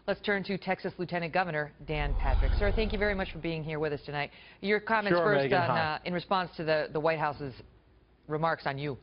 Let's turn to Texas Lieutenant Governor Dan Patrick. Sir, thank you very much for being here with us tonight. Your comments Sure, first Megan, in response to the White House's remarks on you.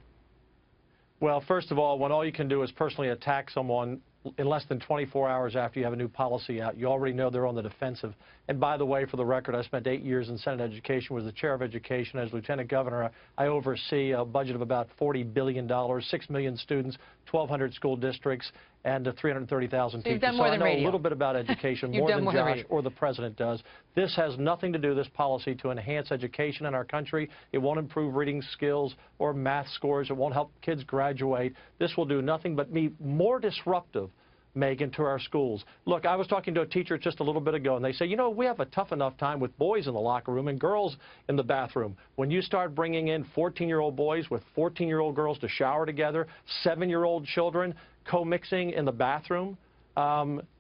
Well, first of all, when all you can do is personally attack someone in less than 24 hours after you have a new policy out, you already know they're on the defensive. And by the way, for the record, I spent 8 years in Senate Education, was the chair of education. As Lieutenant Governor, I oversee a budget of about $40 billion, 6 million students, 1,200 school districts, and 330,000 teachers. Done more so than I know radio. a little bit about education, more than Josh or the President does. This has nothing to do, this policy, to enhance education in our country. It won't improve reading skills or math scores. It won't help kids graduate. This will do nothing but be more disruptive, Megan, to our schools. Look, I was talking to a teacher just a little bit ago, and they say, you know, we have a tough enough time with boys in the locker room and girls in the bathroom. When you start bringing in 14-year-old boys with 14-year-old girls to shower together, 7-year-old children co-mixing in the bathroom,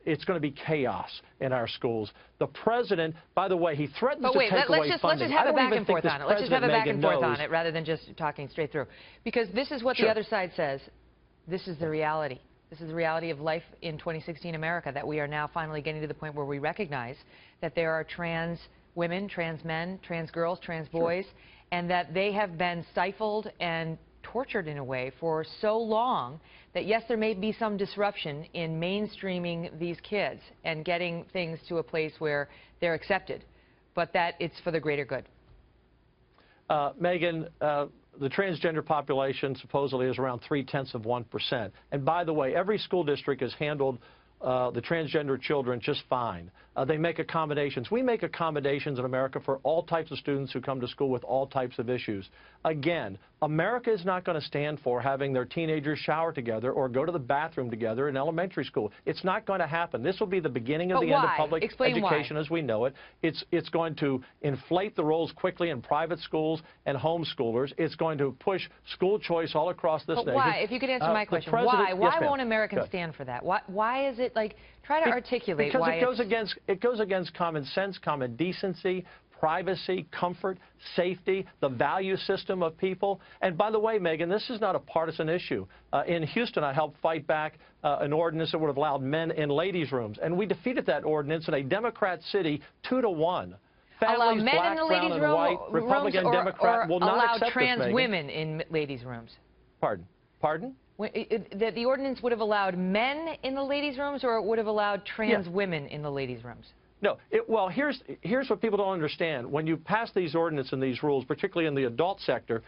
it's going to be chaos in our schools. The President, by the way, he threatens to take away funding. Let's just have a back and forth on it. Let's just have a back and forth on it rather than just talking straight through. Because this is what the other side says. This is the reality. This is the reality of life in 2016 America, that we are now finally getting to the point where we recognize that there are trans women, trans men, trans girls, trans boys, and that they have been stifled and tortured in a way for so long that, yes, there may be some disruption in mainstreaming these kids and getting things to a place where they're accepted, but that it's for the greater good. Megan, the transgender population supposedly is around 0.3%. And by the way, every school district has handled the transgender children just fine. They make accommodations. We make accommodations in America for all types of students who come to school with all types of issues. Again, America is not going to stand for having their teenagers shower together or go to the bathroom together in elementary school. It's not going to happen. This will be the beginning of the end of public education as we know it. It's going to inflate the roles quickly in private schools and homeschoolers. It's going to push school choice all across this nation. Why? If you could answer my question, why? Why won't Americans stand for that? Why is it like, try to articulate why? Because it goes against common sense, common decency, privacy, comfort, safety, the value system of people. And by the way, Megan, this is not a partisan issue. In Houston, I helped fight back an ordinance that would have allowed men in ladies' rooms. And we defeated that ordinance in a Democrat city 2-1. Allow men black, in the ladies' brown, and white, Republican, rooms, Democrat, will not allow accept trans this, women in ladies' rooms? Pardon? Pardon? The ordinance would have allowed men in the ladies' rooms, or it would have allowed trans women in the ladies' rooms? No. Well, here's what people don't understand. When you pass these ordinances and these rules, particularly in the adult sector,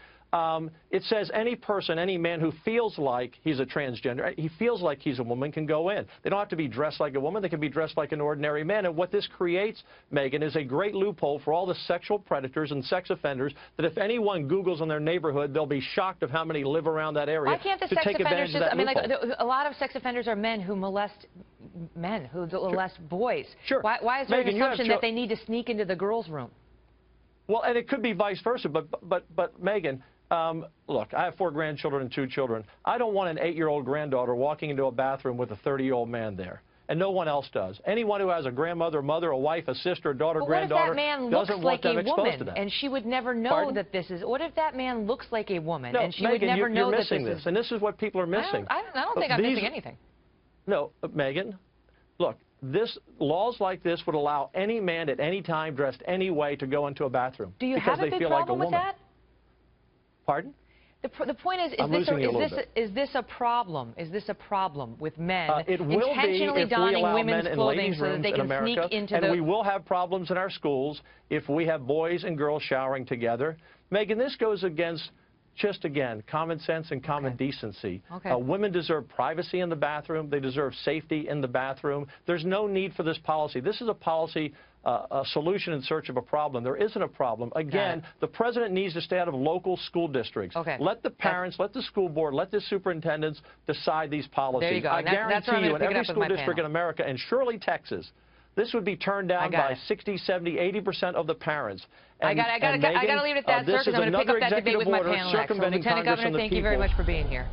it says any person, any man who feels like he's a transgender, he feels like he's a woman, can go in. They don't have to be dressed like a woman. They can be dressed like an ordinary man. And what this creates, Megan, is a great loophole for all the sexual predators and sex offenders that if anyone Googles in their neighborhood, they'll be shocked of how many live around that area. Why can't the sex offenders just, I mean, like, a lot of sex offenders are men who molest men, who molest boys. Sure. Why is there an assumption that they need to sneak into the girls' room? Well, and it could be vice versa, but Megan, look, I have 4 grandchildren and 2 children. I don't want an 8-year-old granddaughter walking into a bathroom with a 30-year-old man there, and no one else does. Anyone who has a grandmother, mother, a wife, a sister, a daughter, granddaughter doesn't want them exposed to that. And she would never know that this is. What if that man looks like a woman and she would never know that this is? You're missing this, and this is what people are missing. I don't think I'm missing anything. No, Megan, look. Laws like this would allow any man at any time dressed any way to go into a bathroom. Do you have a big problem with that? Pardon? The point is this a problem? Is this a problem with men intentionally donning women's clothing so that they can sneak into the... And we will have problems in our schools if we have boys and girls showering together. Megan, this goes against, just again, common sense and common decency. Women deserve privacy in the bathroom. They deserve safety in the bathroom. There's no need for this policy. This is a policy, a solution in search of a problem. There isn't a problem. Again, the President needs to stay out of local school districts. Let the parents, let the school board, let the superintendents decide these policies. There you go. I guarantee you in every school district in America, and surely Texas, this would be turned down by 60, 70, 80% of the parents. And, I got to leave it at that, sir, because I'm going to pick up that debate with my panel next. So, Lieutenant Governor, thank you very much for being here.